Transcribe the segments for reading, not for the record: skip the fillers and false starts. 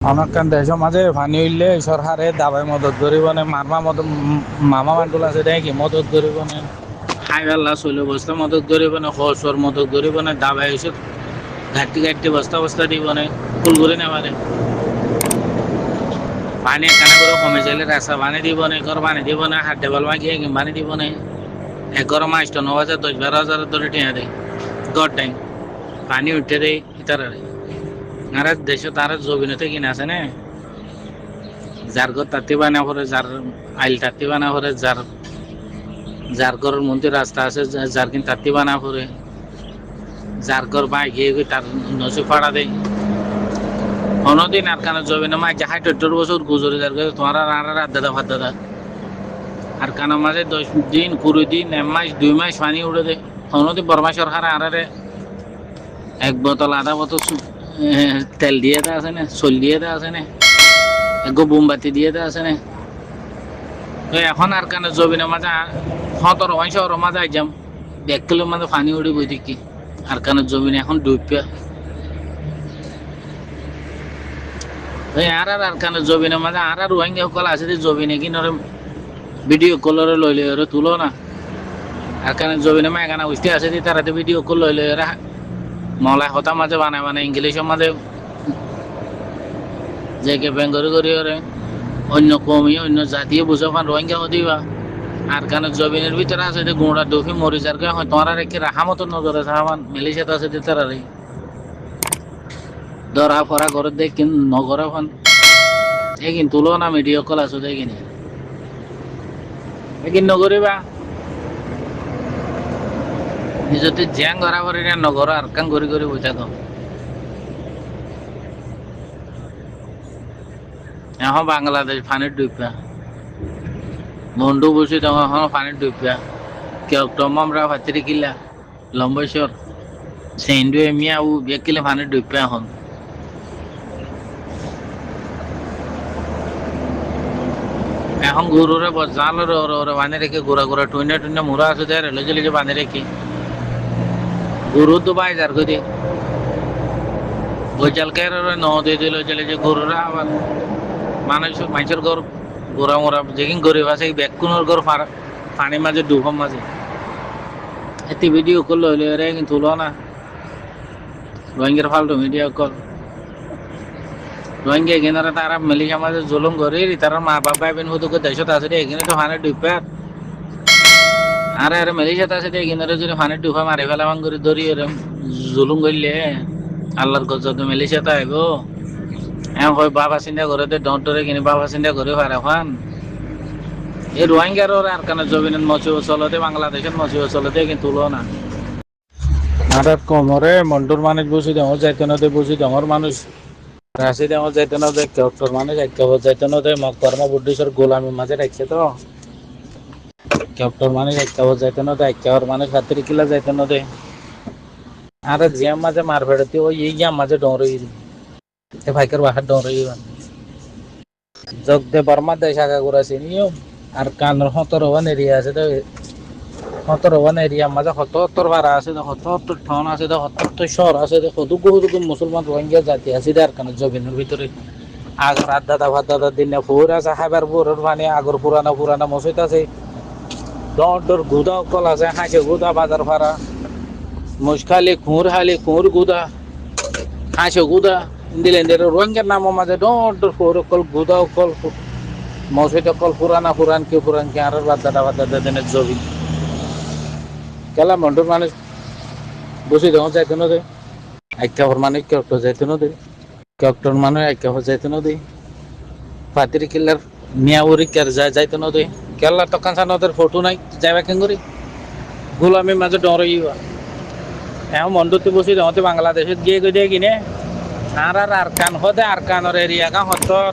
অনেকক্ষণ দেশের মাঝে পানি উঠলে সরকারে দাবাই মদত করিব নে মারমা মদত মামা মান্ডুল আছে দেখি মদত করিব নে খাই পেলা চলে বস্তা মদত করিব নে খর মদত করিব নে দাবাই এসে ঘাটতি ঘাটতি বস্তা বস্তা দিব নে ফুল করে নেবারে পানি এখানে করে কমে চাইলে রাস্তা পানি দিব নে ঘর পানি দিব না হাত টেবল মাগিয়ে পানি দিব নে একর মাস তো 9,000 10-12,000 ধরে টিয়া দেয় গড় টাইম পানি উঠে দেয় ইতারা আর দেশে তার জমিনেতে কিনে আছে না যার ঘর তাতে বানা করে যার আইল তাতে বানা করে যার যার ঘরের মধ্যে রাস্তা আছে যার কিন তাতে বানা করে যার ঘর বাই গিয়ে তার নসে ফাড়া দেয় অন্যদিন আর কানে জমিনে মা 60-70 বছর গুজরে যার কাছে তোমার আর দাদা ভাত দাদা আর কানা মাঝে 10 দিন 20 দিন 1 মাস 2 মাস পানি উঠে দেয় অন্যদিন বর্মা সরকার আরে এক বোতল আধা বোতল তেল দিয়ে দেওয়া আছে না চল দিয়ে দেওয়া আছে না একগো বোমবাতি দিয়ে দেওয়া আছে না এখন আর কানে জমিনের মাঝে 17 শহরের মাঝে যাম 1 কিলোর মাঝে পানি উঠে বই দেখি আর কানে জমিনে এখন ডুবিয়া আর কানে জমিনের মাঝে আর রোহিঙ্গা সকল আছে যে জমিনে কি নরে ভিডিও কলরে লইলে ওরে তুলো না আর কানে জমিনে মা এখানে উঠতে আছে যে তারাতে ভিডিও কল লইলে ওরা মলায় হতা মাঝে বানায় ইংলিশের মাঝে যে কে বেঙ্গরি করি ওরে অন্য কমি অন্য জাতীয় বুঝান রোহিঙ্গা দিবা আর কানে জমিনের ভিতরে আছে যে গোড়া ডুফি মরি যার কে হয় তোমার রেখে রাখা মতো নজরে সাহাবান মিলিশিয়াতে আছে যে তারা রে ধরা ফরা করে দেখ কিন্তু নগরে ফান এই কিন্তু তুলো না ভিডিও কল আছে দেখিনি এই নগরিবা নিজতে জ্যাং ধরা করি না নগর আর কান করি করি বই থাকো এখন বাংলাদেশ পানির ডুববা মন্ডু বসে তখন এখন পানির ডুববা কেউ টমরা ভাতিরি কিলা লম্বেশ্বর সেন্ডু এমিয়া ও বেকিলে পানির ডুববা এখন এখন গরুরে জালের ওরে বাঁধে রেখে গোড়া গোড়া টুইনা টুইনা মুড়া আছে দেয় রেলে জেলে বাঁধে রেখে গরু তো বাই যার করে ওই জালকে ন দিয়ে দিল চলে যে গরুরা আবার মানুষের ঘর গোড়া মোড়া যেদিন গরিব আছে ব্যাকুনের ঘর পানির মাঝে ডুবম মাঝে এতে ভিডিও করলে হইলে এরা কিন্তু তুলো না রোহিঙ্গার ফালতু ভিডিও কল রোহিঙ্গা এখানে তারা মিলিশিয়া মাঝে জুলুম করে তারা মা বাবা বেন হুদুকে দেশত আছে এখানে তো ফানে ডুববে আর মিলিশিয়াতে আছে এখানে যদি ফানে ডুবা মারি ফেলা ভাঙ করে ধরি এরম জুলুম করলে আল্লাহর গজব মিলিশিয়াতে আইব এম হয় বাবা চিন্তা করে দে ডরে কিনে বাবা চিন্তা করে পারে খান এই রোহিঙ্গার আর কানে জমিনের মসিব চলতে বাংলাদেশের মসিব চলতে কিন্তু তুলো না আর কমরে মন্ডুর মানুষ বুঝি দেওয়ার যাইতে না বুঝি দেওয়ার মানুষ রাশি দেওয়ার যাইতে না দে কেউটর মানুষ যাইতে না দে কর্ম বুদ্ধিশ্বর গোলামীর মাঝে রাখছে তো কেউটর মানুষ যাইতে না দে মানুষ হাতের কিলা যাইতে না দে আর জিয়াম মাঝে মার ফেড়তে ওই ইয়াম মাঝে ডরে ভাইকার বাহার ডরে যোগ দে বর্মা দেশ আগা করেছে নিও আর কানের 17 এরিয়া আছে তো 17 এরিয়া মাঝে 77 ভাড়া আছে তো 77 ঠন আছে তো 77 শহর আছে তো হুদুক মুসলমান রোহিঙ্গা জাতি আছে আর কানে জমিনের ভিতরে আগর আদাদা ভাদাদা দিনে ফুর আছে হাইবার বুরের পানি আগর পুরানা মসজিদ আছে দর গুদা কল আছে হাসে গুদা বাজার ভাড়া মুশখালি খুঁর গুদা হাসে গুদা দিলেন রোহিঙ্গার নাম মাঝে দর ফুর কল গুদা কল মসজিদ কল পুরান কি আর বাদাদা দিনের জমি কেলা মন্ডুর মানুষ বসে দেওয়া যাইতে না দে আইকাহর মানুষ কেউট যাইতে না দে কেউটর মানুষ আইকাহর যাইতে না দে পাতির কিল্লার মিয়া উড়ি কের যাইতে না দে কেলা তখন সানদের ফটো নাই যাইবা কেন করি গোলামীর মাঝে ডর ইবা এখন মন্ডুতে বসে দেওয়াতে বাংলাদেশে গিয়ে দিয়ে কিনে আর কান হদে আর কানর এরিয়া কা হতর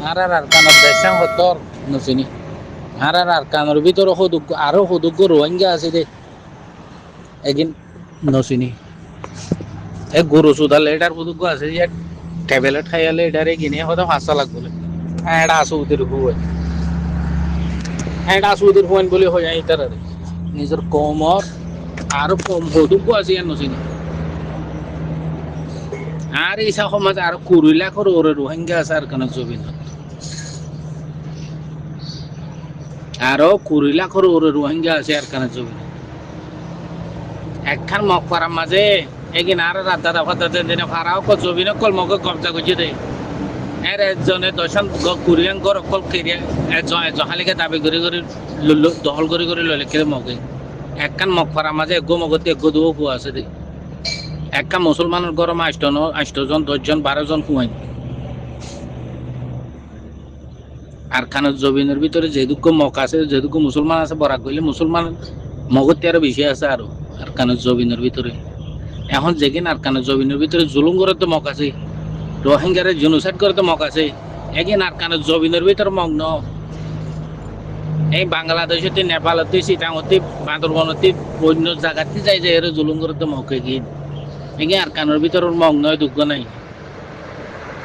আর কানর দেশা হতর নচিনি আর কানর ভিতরে সদুগ্য রোহিঙ্গা আছে দে একদিন নচিনি এক গরু চুদালে এটার সদুগ্য আছে যে ট্যাবলেট খাইয়ালে এটারে কিনে হয়তো 500 লাগবে এটা আসুদের হুয়ে এটা আসুদের হুয়েন বলে হয়ে যায় তার নিজের কমর আরো কম সদুগ্য আছে আর নচিনি আর ইসা সমাজ আর কুড়িলা করে ওরে রোহিঙ্গা আছে আর কেন জবিন আরো কুড়িলা করে ওরে রোহিঙ্গা আছে আর কেন জবিন একখান মগ পারার মাঝে এগিন আর রাত ফাতা দিনে ফারাও জবিন কল মগ কবজা করছে দে এর একজনে দশন কুড়িয়ান গর কল কেরিয়া জহালিকে দাবি করে দখল করে ললে কেড়ে মগে একখান মগ পারার মাঝে এগো মগতে এগো দুও কুয়া আছে দে একটা মুসলমানের গরম 8জন 10জন 12জন কুয়াই আর খানের জবিনের ভিতরে যেটুকু মক আছে যেটুকু মুসলমান আছে বরাক করলে মুসলমান মগতে আরো বেশি আছে আরো আর খানের জবিনের ভিতরে এখন যেদিন আর খানের জবিনের ভিতরে জুলুম করে তো মক আছে রোহিঙ্গারে জেনোসাইড করে তো মক আছে এগিন আর খানের জবিনের ভিতরে মগ্ন এই বাংলাদেশতে নেপালতে চিটাঙতে বান্দরবনতে অন্য জায়গাতে যাই যে এর জুলুম করে তো মক এগিন এগিন আর খানের ভিতরে মগ্ন দুঃখ নাই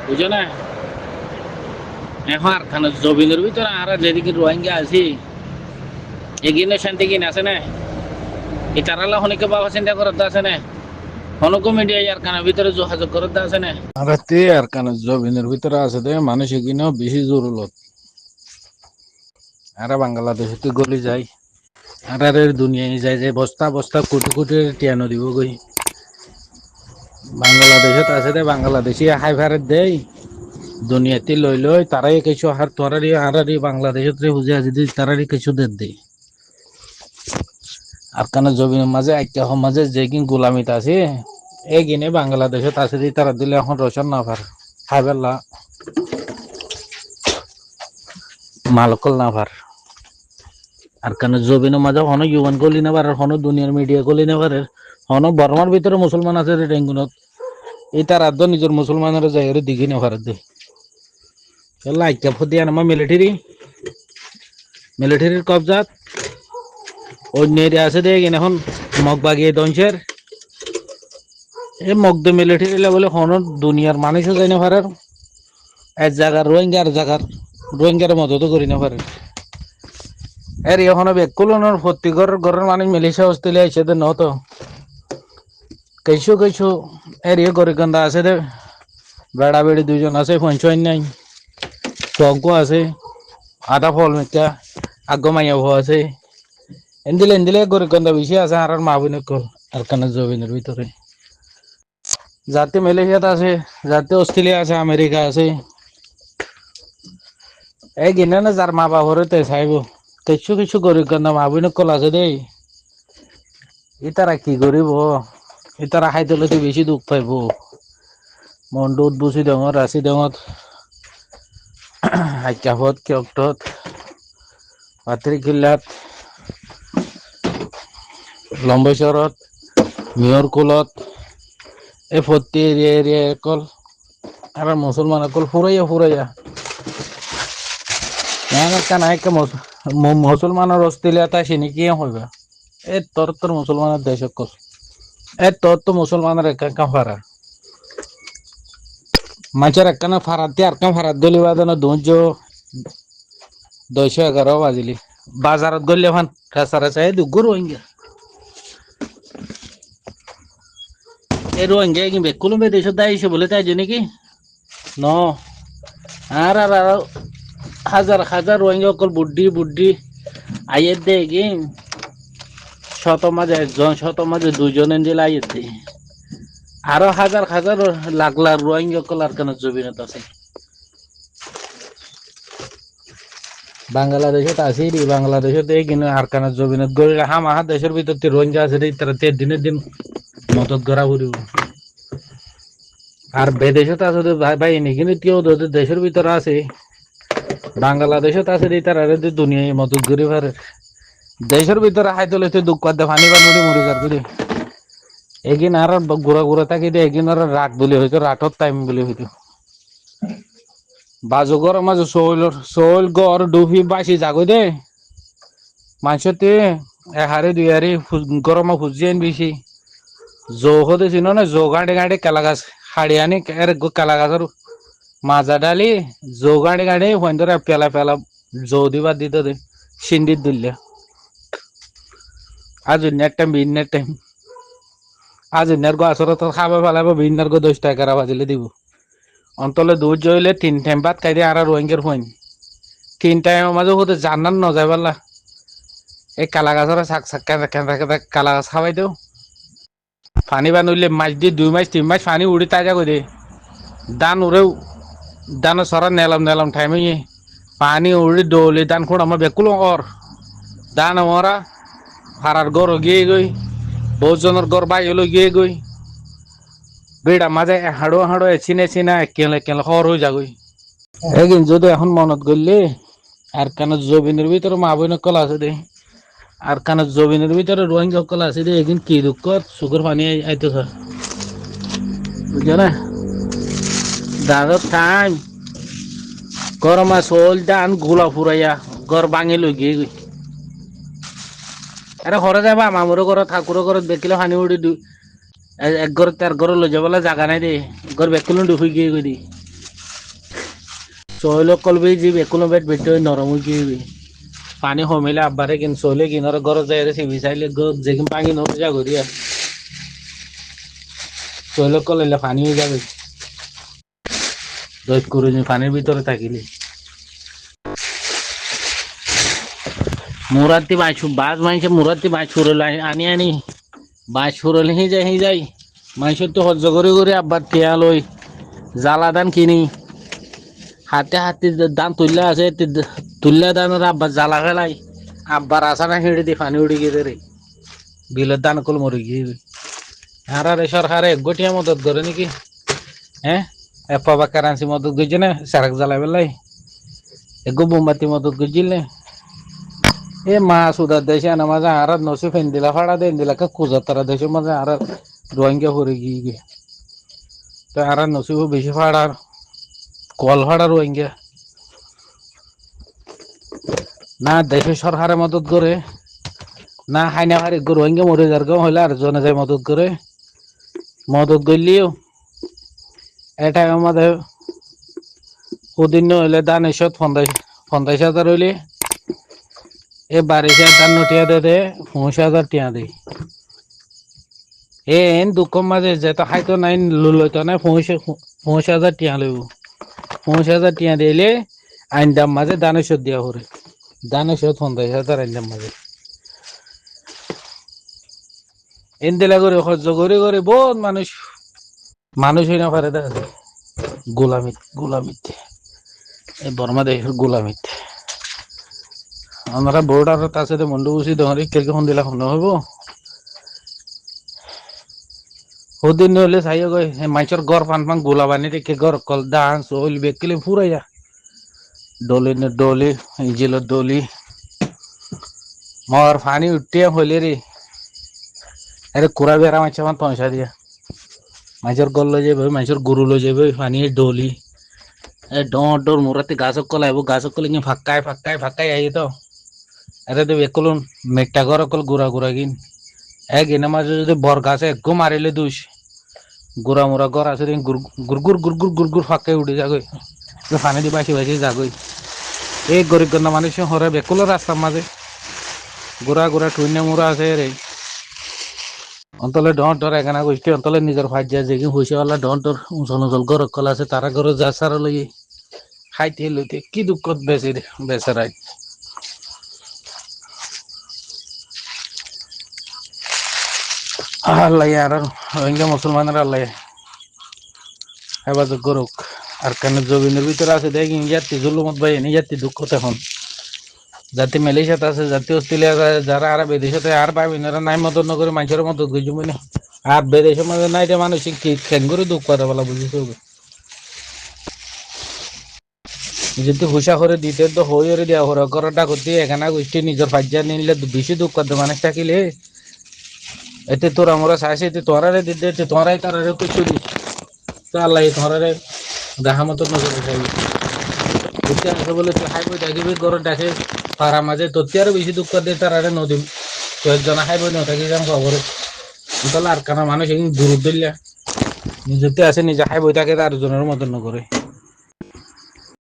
বুঝো না এখন আর খানের জবিনের ভিতরে আর যেদিকে রোহিঙ্গা আছি এগিয়ে শান্তি কিন আছে না এটারালা হনিকে বাবা চিন্তা করতে আছে না হনকো মিডিয়া আর কানের ভিতরে যোগাযোগ করতে আছে না আর তে আর কানের জবিনের ভিতরে আছে দে মানুষ এগিয়ে বেশি জরুরত আর বাংলাদেশে গলি যায় আর দুনিয়ায় যায় যে বস্তা বস্তা কোটি কোটি টিয়ানো দিব গই বাংলাদেশত আছে দে বাংলাদেশি হাই ভারত দেয় দুনিয়াতে লই তারাই কিছু হার হারারি বাংলাদেশত বুঝে যদি তারারি কিছু দেয় আর কেন জমিনের মাঝে একটা মাঝে যেগিন গোলামিত আছে এগিনে বাংলাদেশত আছে দি তারা দিলে এখন রসন না পার খাইবার মালকল না পার আর কেন জমিনের মাঝে হন ইউএন গলি না পারে হন দুনিয়ার মিডিয়া গলি না পারে হন বর্মার ভিতরে মুসলমান আছে রেঙ্গুনত এই তার আদ্য নিজের মুসলমানের জায়গায় দিঘি না ভারত দে লাইকা ফদিয়া নামা মিলিটারির কবজাত অন্য এরিয়া আছে দেখ এখন মগ বাগিয়ে দঞ্চের এই মগদ মিলিটারি লেভেলে হন দুনিয়ার মানুষও যাই না পারে এক জায়গার রোহিঙ্গার মদত করি না পারে এর এখন বেকুলনের প্রত্যেকের ঘরের মানুষ মিলিশিয়া অস্ট্রেলিয়া এসে নত কিছু এর গরিগন্ধা আছে দে বেড়া বেড়ি 2জন আছে পঞ্চায়েত নাই টঙ্ক আছে আধা ফল মিথ্যা আগ মাইয়া ভো আছে এন্দিলে গরিগন্ধা বেশি আছে আর মাহবুনের কল আর কানের জবিনের ভিতরে যাতে মালয়েশিয়াত আছে যাতে অস্ট্রেলিয়া আছে আমেরিকা আছে এই গিনে না যার মা বাবরে তে চাইব কিছু গরিগন্ধা মাহবুনের কল আছে দেই ইতারা কি করিব ইতারা খাইতে বেশি দুঃখ পাইব মন্ডুত বুচি ডঙত রাশি ডঙত হাইকাফত কিয়কটত পাত্রিকিল্লাত লম্বেশ্বৰত মিয়ৰ কুলত এই ফৰ্তি এৰিয়া অকল আৰু মুছলমান অকল ফুৰাইয়া মুছলমানৰ অষ্ট্ৰেলিয়াত চিনিকিয়ে হইবা এই তোর মুসলমানের দেশ অকল এই তোর তো মুসলমানের একা ফারা মাছের একখানা ফারাতে আর কাম ফারাত গলি বাজানো 211 বাজিলি বাজারত গলি এখন রাস্তা চাই দুগুর রোহিঙ্গা এই রোহিঙ্গা কি বেকুলুম দেশ দাইছে বলে তাই জানি কি ন আর হাজার রোহিঙ্গা অকল বুদ্ধি আইয়ের দে কি শত মাঝে 2জন এনজিল আইয়ের দে আরো হাজার লাখ রোহিঙ্গা অকল আর কেন জবিনত আছে বাংলাদেশত আছে বাংলাদেশত এই কিন্তু আর কেন জবিনত গড়ি হামাহা দেশের ভিতর রোহিঙ্গা আছে তারা দিনের দিন মদত করা ফুরিব আর বিদেশত আছে ভাই কিন্তু দেশের ভিতরে আছে বাংলাদেশত আছে তারা দুনিয়ায় মদত করে পারে দেশের ভিতরে হাই তোলে দুঃখ দে পানি বানি মরি যার করে এগিন আর ঘুরা থাকি দে এগিন আর রাত বলে হয়তো রাতর টাইম বলে হয়তো বাজুগর মাঝে শৈল গড় ডুবি বাসি জাগো দে মানুষতে এহারে দুইহারে গরমা ফুজিয়েন বেশি জৌহ দিছি না জৌ গাঁড়ে কেলা গাছ হাড়ি আনি কেলা গাছের মাজা ডালি জৌ গাঁড়ে হইন্দরে পেলা জৌ দিবা দিতে দে সিন্ডিত দিলে আজ নেট টাইম আজ ইনার গো আসরে তো খাবে ফেলাবো বিনার গো 10 টাকা বাজিলে দিব অন্তলে দুধ জইলে 3 টাইম ভাত খাই দিয়ে আর রোহিঙ্গের হইন 3 টাইমের মাঝে হতে জান্নান ন যায় বললা এই কালা গাছরা শাক শাক কেঁদা কেঁদা কেঁদা কালা গাছ খাওয়াই দেও পানি বানুইলে মাছ দিয়ে 2 মাস 3 মাস পানি উড়ি তাজা করে দান উড়েও দান সরা নেলাম নেলাম টাইমে পানি উড়ি ডোলে দান খুঁড় আমার বেকুল অর দান আমরা হারার গর গিয়ে গই বহুত জনের গর বাই হলো গিয়ে গই বেড়া মাঝে হাড়ো হাড়ো চিনে চিনা কেলে কেলে খর হয়ে যাগই এগিন যদি এখন মনত করলে আর কেন জবিনের ভিতরে মা বোন কল আছে দে আর কেন জবিনের ভিতরে রোহিঙ্গা কল আছে দে এগিন কি দুঃখ সুগর পানি আইতেছ বুঝছো না দাদা টাইম গরমা চল দান গোলা ফুরাইয়া গর ভাঙি লই গিয়ে গই আরে ঘরে যাবা মামুর ঘর ঠাকুরের ঘর দেখিলে পানি উড়ি এক ঘর তার ঘর লই যাবলে জায়গা নাই দে ঘর বেকুল ডুবি গিয়ে গই দি চইল কলবি যে বেকুল বেট বেটে নরম গিয়ে পানি কমিলে আব্বারে কিন চলে কিনার ঘর যাই রে সিবি চাইলে যেকিন পানি নর যা ঘুরিয়া চইল কলাইলে পানি হয়ে যাবে দৈত করে পানির ভিতরে থাকিলে মুরাতি বাঁচু বাজ মাইছে মুরাতি বাঁচ ফুরল আনি আনি বাঁচ ফুরল হি যাই মাইসের তো সহ্য করে করে আব্বার টিয়া লই জ্বালা দান কিনি হাতে হাতে দান তুললে আছে তুললে দানের আব্বার জ্বালা ফেলাই আব্বার আসা না হিঁড়ে দিয়ে পানি উড়ি গিয়ে রে বিলের দান কল মরে গিয়ে হারারে সরকারে গোটিয়া মদত করে নাকি হ্যাঁ এফা বা কারান্সি মদত করছে না সারাক জ্বালাই বেলাই এগো বোমবাতি মদত করছিল এ মা সুদার দেশে আনা মাঝে আর নসি ফেন দিলা ফাড়া দেন দিলা কা খুঁজা তারা দেশের মাঝে আর রোহিঙ্গা হরে গিয়ে তো আর নসিব বেশি ফাড়ার কল ফাড়া রোহিঙ্গা না দেশের সরকারে মদত করে না হাইনা ফারি রোহিঙ্গা মরে যার গাও হইলে আর জনে যায় মদত করে মদত করলেও এটা আমাদের সুদিন হইলে দান এসত 50,000 হইলে এ 22,000 নোটিয়া দে 50,000 টিয়া দে এন দুঃখ মাঝে যেটা খাইতো নাই লইতো নাই 50,000 টিয়া লইব 50,000 টিয়া দিলে আইন দাম মাঝে দান এসত দিয়া হরে দান এসত 50,000 আইন দাম মাঝে এন দিলা করে সহ্য করে বহুত মানুষ হই না পারে দেখা যায় গোলামিত এই বর্মা দেশের গোলামিত আমরা বর্ডার তার সাথে মন্ডু বসি দহরি কেলকে ফোন দিলা ফোন হইব ওদিন হলে চাই গই মাইচর গড় পান গোলা বানি রেখে গড় কল দান চল বেকিলে ফুরাইয়া ডলি ইজিলত ডলি মর ফানি উঠিয়া হইলে রে আরে কুড়া বেড়া মাছ আমার পয়সা দিয়া মাইচর গল লই যাবে মাইচর গরু লই যাবে পানি ডলি এ ডর মুরাতে গাছক কলাইব গাছক কলে ফাক্কাই আই তো আরে তো বেকুলন মেট্টা ঘর কল গুড়া গিন এক এনে মাঝে যদি বর গাছে একগো মারিলে দুষ গুড়া মুড়া ঘর আছে গুরগুর ফাক্কাই উঠে যাগই পানি দি বাসি যাগই এই গরিব গন্না মানুষ হরে বেকুলো রাস্তার মাঝে গুড়া টুইনে মুড়া আছে রে অন্তলে ডর এখানা গোষ্ঠী অন্তলে নিজের ভাই যা যেগি হইছে ওলা ডর উঁচল গর কল আছে তারা ঘরে যা সারা লই খাইতে লইতে কি দুঃখত বেশি রে বেচারাই আল্লাহ আর রোহিঙ্গা মুসলমানের আল্লাহ হেফাজত করুক আর কেন জমিনের ভিতরে আছে দেখি জাতি জুলুমত ভাই এনে জাতি দুঃখ তখন জাতি মালয়েশিয়াতে আছে জাতি অস্ট্রেলিয়া যারা আর বিদেশতে আর পাবেন এরা নাই মদত নগরে মানুষের মদত করছি মানে আর বিদেশের মধ্যে নাই রে মানুষ কি খেন করে দুঃখ পারে বলা বুঝিস যদি হুসা করে দিতে তো হয়ে দেওয়া হর করাটা করতে এখানে গোষ্ঠী নিজের ফাজ্জা নিলে বেশি দুঃখ করতে মানুষ থাকিলে এতে তোর আমরা চাইছে তোরারে দিতে তোরাই তারারে কিছু দিস তো আল্লাহ তোরারে দেখা মতো নজরে চাইবে বুঝতে আসে বলে তুই হাই বই ডাকিবি গরত ডাকে পাড়া মাঝে তোর আরো বেশি দুঃখ দিয়ে তারারে নদী কয়েকজনা হাই বই নথাকি যাম খবরে তাহলে আর কানা মানুষ এখানে দূর দিল্লা নিজেতে আছে নিজে হাই বই থাকে আর জনের মতন নকরে